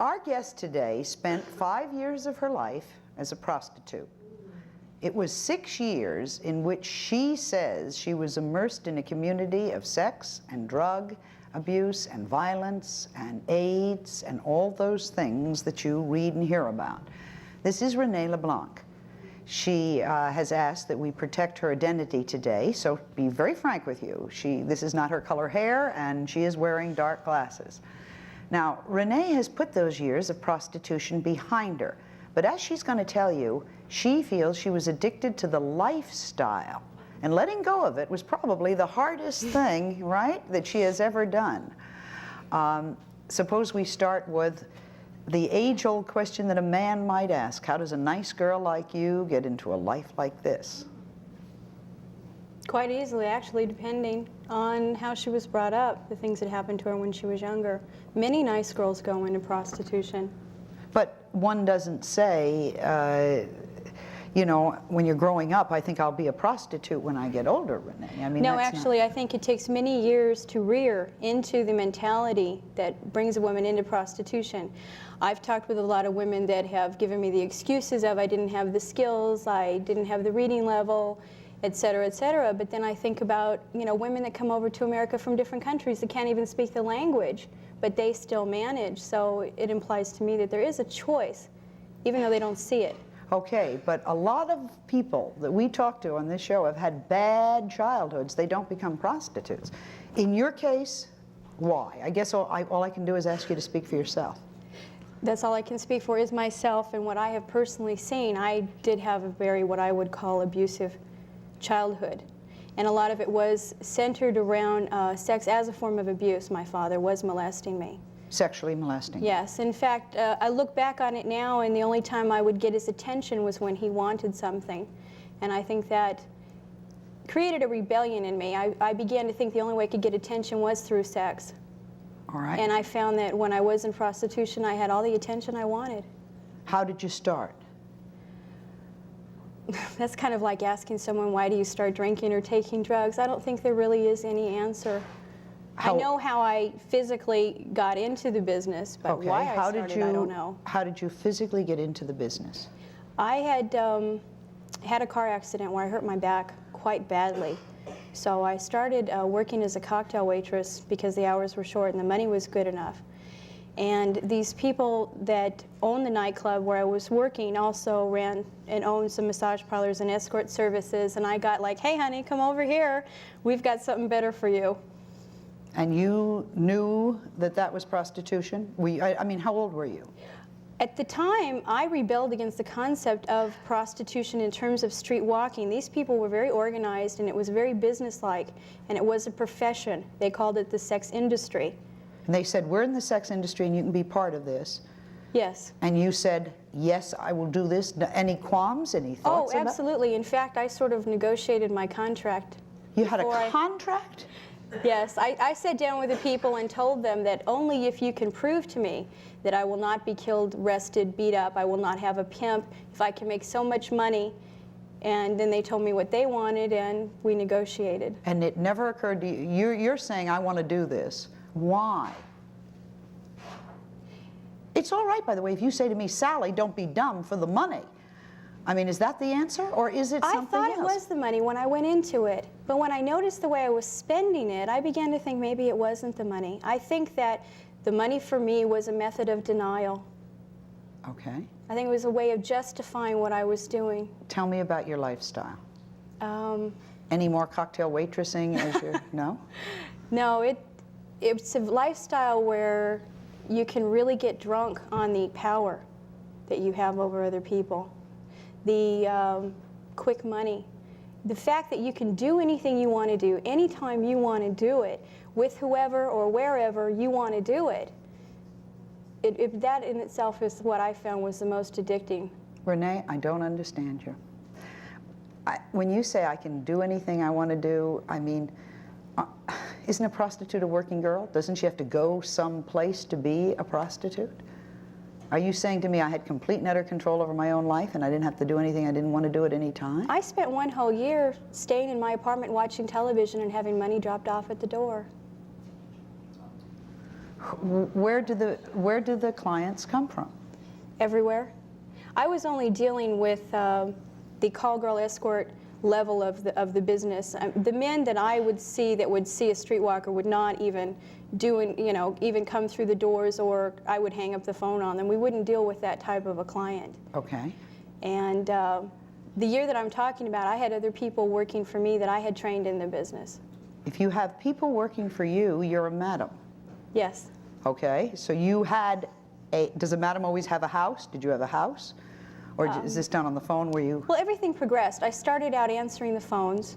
Our guest today spent 5 years of her life as a prostitute. It was 6 years in which she says she was immersed in a community of sex and drug abuse and violence and AIDS and all those things that you read and hear about. This is Renee LeBlanc. She has asked that we protect her identity today, so be very frank with you. This is not her color hair, and she is wearing dark glasses. Now, Renee has put those years of prostitution behind her, but as she's going to tell you, she feels she was addicted to the lifestyle, and letting go of it was probably the hardest thing, right, that she has ever done. Suppose we start with the age-old question that a man might ask: how does a nice girl like you get into a life like this? Quite easily, actually, depending on how she was brought up, the things that happened to her when she was younger. Many nice girls go into prostitution. But one doesn't say, you know, when you're growing up, I think I'll be a prostitute when I get older, Renee. I mean, no, actually, I think it takes many years to rear into the mentality that brings a woman into prostitution. I've talked with a lot of women that have given me the excuses of I didn't have the skills, I didn't have the reading level, et cetera, but then I think about, you know, women that come over to America from different countries that can't even speak the language, but they still manage. So it implies to me that there is a choice, even though they don't see it. Okay, but a lot of people that we talk to on this show have had bad childhoods. They don't become prostitutes. In your case, why? I guess all I can do is ask you to speak for yourself. That's all I can speak for is myself and what I have personally seen. I did have a very, what I would call, abusive childhood. And a lot of it was centered around sex as a form of abuse. My father was molesting me. Sexually molesting? Yes. In fact, I look back on it now, and the only time I would get his attention was when he wanted something. And I think that created a rebellion in me. I began to think the only way I could get attention was through sex. All right. And I found that when I was in prostitution, I had all the attention I wanted. How did you start? That's kind of like asking someone, why do you start drinking or taking drugs? I don't think there really is any answer. I know how I physically got into the business, but okay. why I started, I don't know. How did you physically get into the business? I had had a car accident where I hurt my back quite badly. So I started working as a cocktail waitress because the hours were short and the money was good enough. And these people that owned the nightclub where I was working also ran and owned some massage parlors and escort services. And I got like, hey, honey, come over here. We've got something better for you. And you knew that that was prostitution? I mean, how old were you? At the time, I rebelled against the concept of prostitution in terms of street walking. These people were very organized, and it was very businesslike, and it was a profession. They called it the sex industry. And they said, we're in the sex industry and you can be part of this. Yes. And you said, yes, I will do this. Any qualms, any thoughts about it? Oh, absolutely. In fact, I sort of negotiated my contract. You had a contract? Yes. I sat down with the people and told them that only if you can prove to me that I will not be killed, arrested, beat up, I will not have a pimp, if I can make so much money. And then they told me what they wanted, and we negotiated. And it never occurred to you, you're saying, I want to do this. Why? It's all right, by the way, if you say to me, Sally, don't be dumb for the money. I mean, is that the answer, or is it something else? I thought it was the money when I went into it. But when I noticed the way I was spending it, I began to think maybe it wasn't the money. I think that the money for me was a method of denial. Okay. I think it was a way of justifying what I was doing. Tell me about your lifestyle. Any more cocktail waitressing as your, no? No, it's a lifestyle where you can really get drunk on the power that you have over other people. The quick money. The fact that you can do anything you want to do, anytime you want to do it, with whoever or wherever you want to do it. That in itself is what I found was the most addicting. Renee, I don't understand you. When you say I can do anything I want to do, I mean, isn't a prostitute a working girl? Doesn't she have to go someplace to be a prostitute? Are you saying to me I had complete and utter control over my own life and I didn't have to do anything I didn't want to do at any time? I spent one whole year staying in my apartment watching television and having money dropped off at the door. Where do the clients come from? Everywhere. I was only dealing with the call girl escort level of the business. The men that I would see that would see a streetwalker would not even even come through the doors, or I would hang up the phone on them. We wouldn't deal with that type of a client. Okay. And the year that I'm talking about, I had other people working for me that I had trained in the business. If you have people working for you, you're a madam. Yes. Okay, so you had does a madam always have a house? Did you have a house? Or is this done on the phone where you? Well, everything progressed. I started out answering the phones,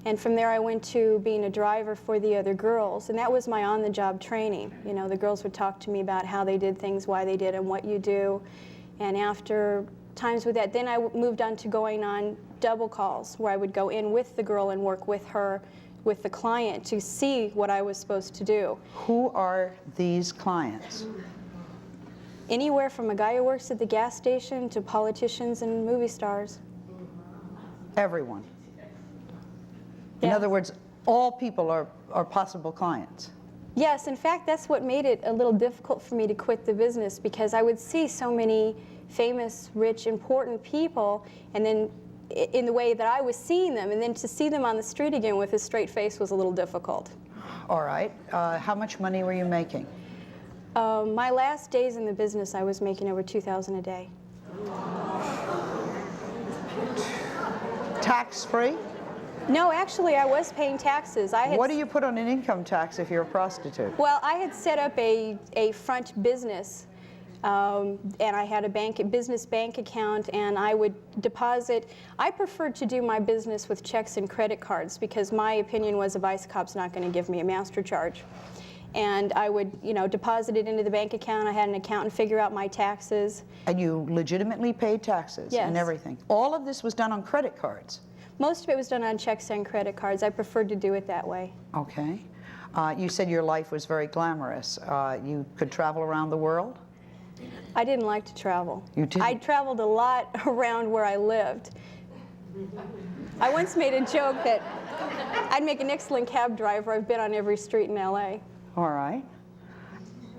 and from there I went to being a driver for the other girls, and that was my on-the-job training. You know, the girls would talk to me about how they did things, why they did, and what you do. And after times with that, then I moved on to going on double calls, where I would go in with the girl and work with her, with the client, to see what I was supposed to do. Who are these clients? Anywhere from a guy who works at the gas station to politicians and movie stars. Everyone. In Yeah. other words, all people are possible clients. Yes, in fact, that's what made it a little difficult for me to quit the business, because I would see so many famous, rich, important people, and then in the way that I was seeing them, and then to see them on the street again with a straight face was a little difficult. All right. How much money were you making? My last days in the business, I was making over $2,000 a day. Tax-free? No, actually, I was paying taxes. What do you put on an income tax if you're a prostitute? Well, I had set up a front business, and I had a business bank account, and I would deposit. I preferred to do my business with checks and credit cards, because my opinion was a vice cop's not going to give me a master charge. And I would, deposit it into the bank account. I had an accountant figure out my taxes. And you legitimately paid taxes Yes. and everything. All of this was done on credit cards. Most of it was done on checks and credit cards. I preferred to do it that way. Okay. You said your life was very glamorous. You could travel around the world? I didn't like to travel. You didn't? I traveled a lot around where I lived. I once made a joke that I'd make an excellent cab driver. I've been on every street in LA. All right.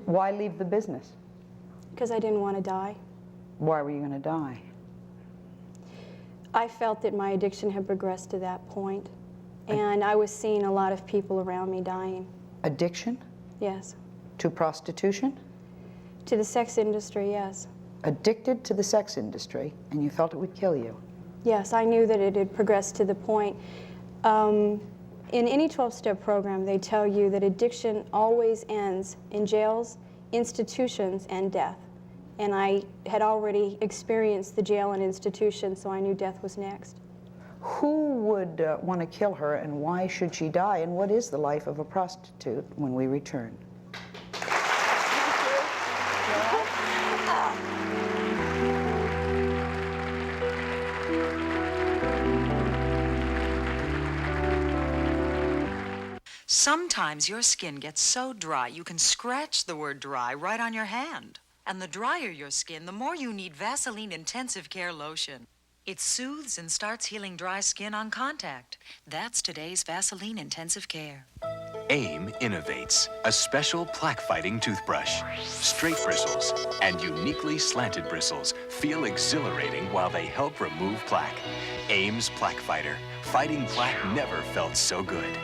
Why leave the business? Because I didn't want to die. Why were you going to die? I felt that my addiction had progressed to that point, and I was seeing a lot of people around me dying. Addiction? Yes. To prostitution? To the sex industry, yes. Addicted to the sex industry, and you felt it would kill you? Yes, I knew that it had progressed to the point. In any 12-step program, they tell you that addiction always ends in jails, institutions, and death. And I had already experienced the jail and institution, so I knew death was next. Who would want to kill her, and why should she die? And what is the life of a prostitute when we return? Sometimes your skin gets so dry you can scratch the word dry right on your hand. And the drier your skin, the more you need Vaseline Intensive Care Lotion. It soothes and starts healing dry skin on contact. That's today's Vaseline Intensive Care. AIM innovates a special plaque-fighting toothbrush. Straight bristles and uniquely slanted bristles feel exhilarating while they help remove plaque. AIM's Plaque Fighter. Fighting plaque never felt so good.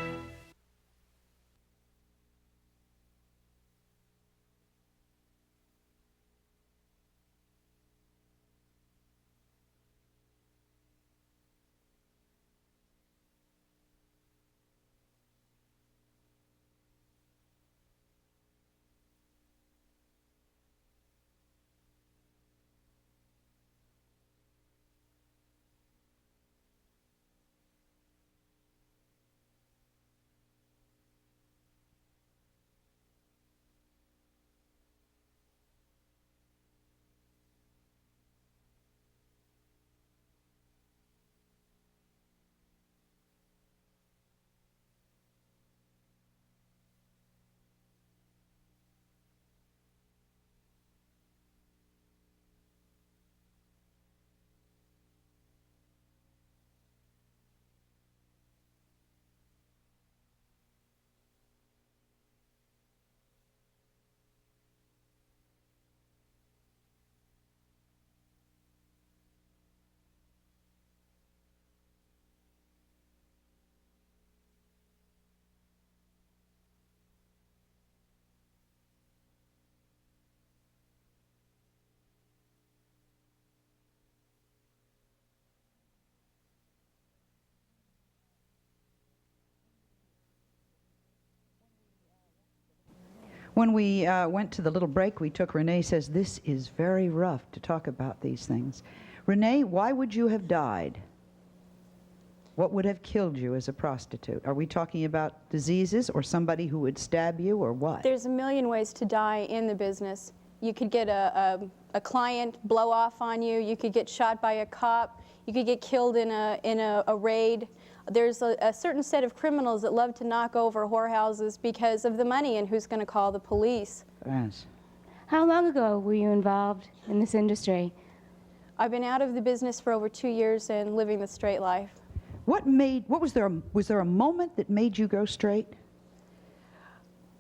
When we went to the little break we took, Renee says, this is very rough to talk about these things. Renee, why would you have died? What would have killed you as a prostitute? Are we talking about diseases or somebody who would stab you or what? There's a million ways to die in the business. You could get a client blow off on you. You could get shot by a cop. You could get killed in a raid. There's a certain set of criminals that love to knock over whorehouses because of the money and who's going to call the police. Yes. How long ago were you involved in this industry? I've been out of the business for over 2 years and living the straight life. Was there a moment that made you go straight?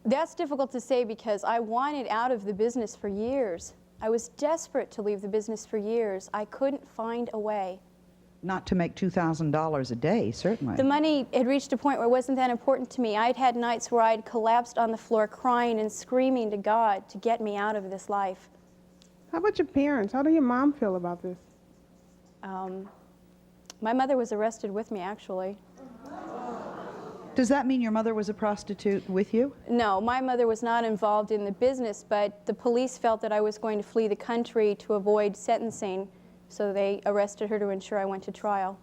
That's difficult to say because I wanted out of the business for years. I was desperate to leave the business for years. I couldn't find a way. Not to make $2,000 a day, certainly. The money had reached a point where it wasn't that important to me. I'd had nights where I'd collapsed on the floor crying and screaming to God to get me out of this life. How about your parents? How do your mom feel about this? My mother was arrested with me, actually. Does that mean your mother was a prostitute with you? No, my mother was not involved in the business, but the police felt that I was going to flee the country to avoid sentencing, so they arrested her to ensure I went to trial.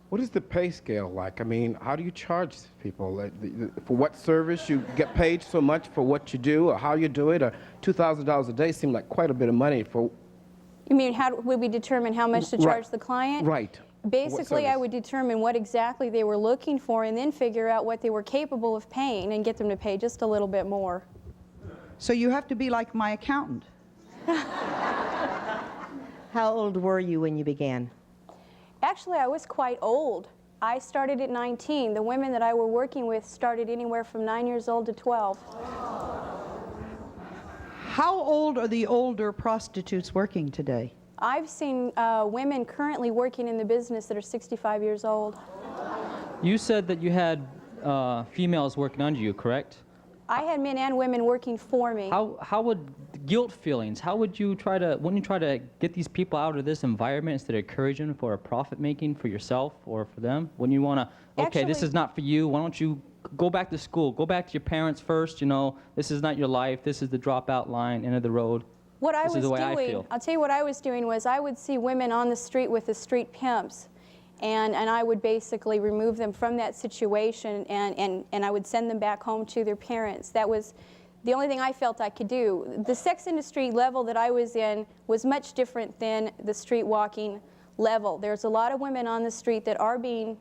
What is the pay scale like? I mean, how do you charge people? For what service? You get paid so much for what you do, or how you do it, or $2,000 a day seemed like quite a bit of money for... You mean, how would we determine how much to charge the client? Right. Basically, I would determine what exactly they were looking for and then figure out what they were capable of paying and get them to pay just a little bit more. So you have to be like my accountant. How old were you when you began? Actually, I was quite old. I started at 19. The women that I were working with started anywhere from 9 years old to 12. How old are the older prostitutes working today? I've seen women currently working in the business that are 65 years old. You said that you had females working under you, correct? I had men and women working for me. How would guilt feelings, wouldn't you try to get these people out of this environment instead of encouraging for a profit making for yourself or for them? Wouldn't you want to, okay, this is not for you, why don't you go back to school, go back to your parents first, you know, this is not your life, this is the dropout line, end of the road. What I This is was the way I doing, feel. I'll tell you what I was doing was I would see women on the street with the street pimps, and I would basically remove them from that situation, and I would send them back home to their parents. That was the only thing I felt I could do. The sex industry level that I was in was much different than the street walking level. There's a lot of women on the street that are being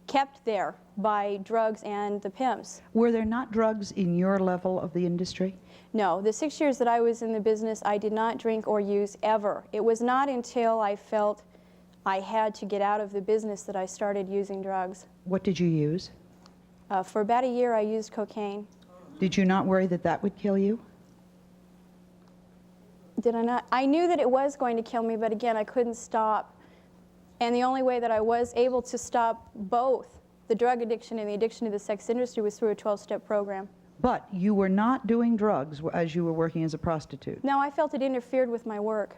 kept there by drugs and the pimps. Were there not drugs in your level of the industry? No, the 6 years that I was in the business, I did not drink or use ever. It was not until I felt I had to get out of the business that I started using drugs. What did you use? For about a year, I used cocaine. Did you not worry that that would kill you? Did I not? I knew that it was going to kill me, but again, I couldn't stop. And the only way that I was able to stop both the drug addiction and the addiction to the sex industry was through a 12-step program. But you were not doing drugs as you were working as a prostitute. No, I felt it interfered with my work.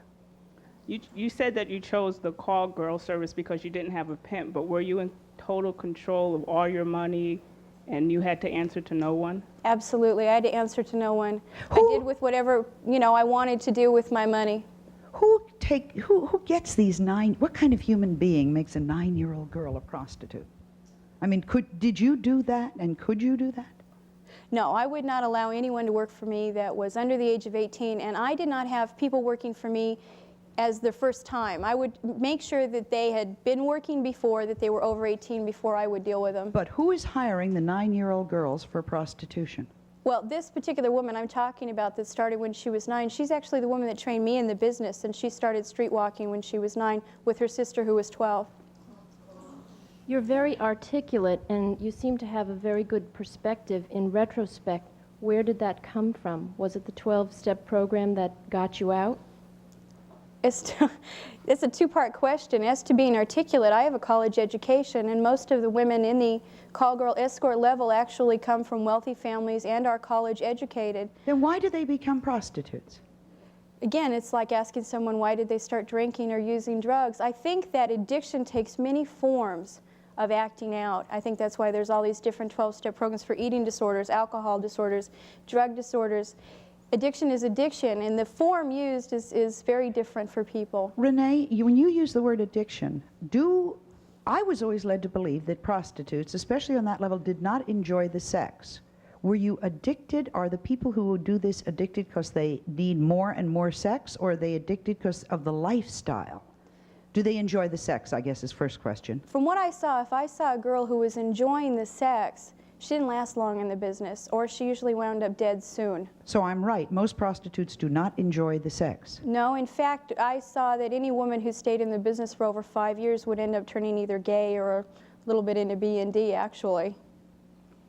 You said that you chose the call girl service because you didn't have a pimp, but were you in total control of all your money and you had to answer to no one? Absolutely, I had to answer to no one. I did with whatever, you know, I wanted to do with my money. Who gets these what kind of human being makes a 9-year-old girl a prostitute? I mean, did you do that, and could you do that? No, I would not allow anyone to work for me that was under the age of 18, and I did not have people working for me as their first time. I would make sure that they had been working before, that they were over 18 before I would deal with them. But who is hiring the 9-year-old girls for prostitution? Well, this particular woman I'm talking about that started when she was 9, she's actually the woman that trained me in the business, and she started street walking when she was 9 with her sister who was 12. You're very articulate, and you seem to have a very good perspective in retrospect. Where did that come from? Was it the 12-step program that got you out? It's a two-part question. As to being articulate, I have a college education, and most of the women in the call girl escort level actually come from wealthy families and are college educated. Then why do they become prostitutes? Again, it's like asking someone why did they start drinking or using drugs. I think that addiction takes many forms of acting out. I think that's why there's all these different 12-step programs for eating disorders, alcohol disorders, drug disorders. Addiction is addiction, and the form used is very different for people. Renee, when you use the word addiction, I was always led to believe that prostitutes, especially on that level, did not enjoy the sex. Were you addicted? Are the people who do this addicted because they need more and more sex, or are they addicted because of the lifestyle? Do they enjoy the sex, I guess is first question. From what I saw, if I saw a girl who was enjoying the sex, she didn't last long in the business, or she usually wound up dead soon. So I'm right, most prostitutes do not enjoy the sex. No, in fact, I saw that any woman who stayed in the business for over 5 years would end up turning either gay or a little bit into B&D, actually.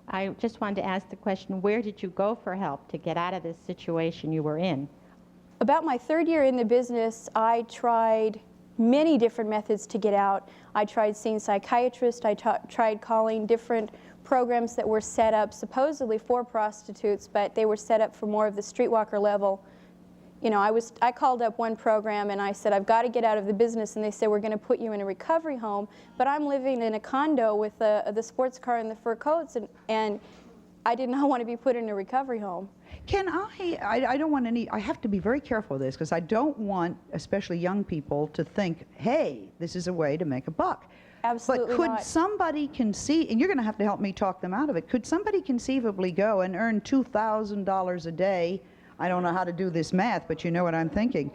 I just wanted to ask the question, where did you go for help to get out of this situation you were in? About my 3rd year in the business, I tried many different methods to get out. I tried seeing psychiatrists, I tried calling different programs that were set up supposedly for prostitutes, but they were set up for more of the streetwalker level. You know, I called up one program and I said, I've got to get out of the business, and they said, we're going to put you in a recovery home, but I'm living in a condo with the sports car and the fur coats, and I did not want to be put in a recovery home. Can I don't want any, I have to be very careful of this, because I don't want, especially young people, to think, hey, this is a way to make a buck. Absolutely But could not. somebody conceive, and you're going to have to help me talk them out of it, could somebody conceivably go and earn $2,000 a day, I don't know how to do this math, but you know what I'm thinking,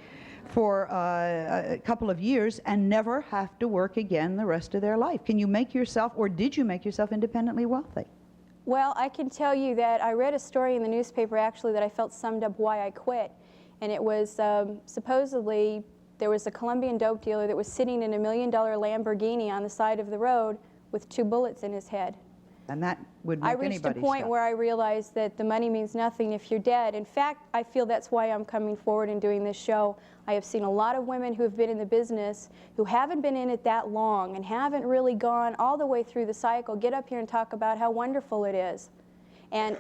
for a couple of years and never have to work again the rest of their life? Can you make yourself, or did you make yourself independently wealthy? Well, I can tell you that I read a story in the newspaper actually that I felt summed up why I quit. And it was supposedly there was a Colombian dope dealer that was sitting in a $1 million Lamborghini on the side of the road with 2 bullets in his head. And that would make I anybody reached a point stop. where I realized that the money means nothing if you're dead. In fact, I feel that's why I'm coming forward and doing this show. I have seen a lot of women who have been in the business who haven't been in it that long and haven't really gone all the way through the cycle get up here and talk about how wonderful it is. And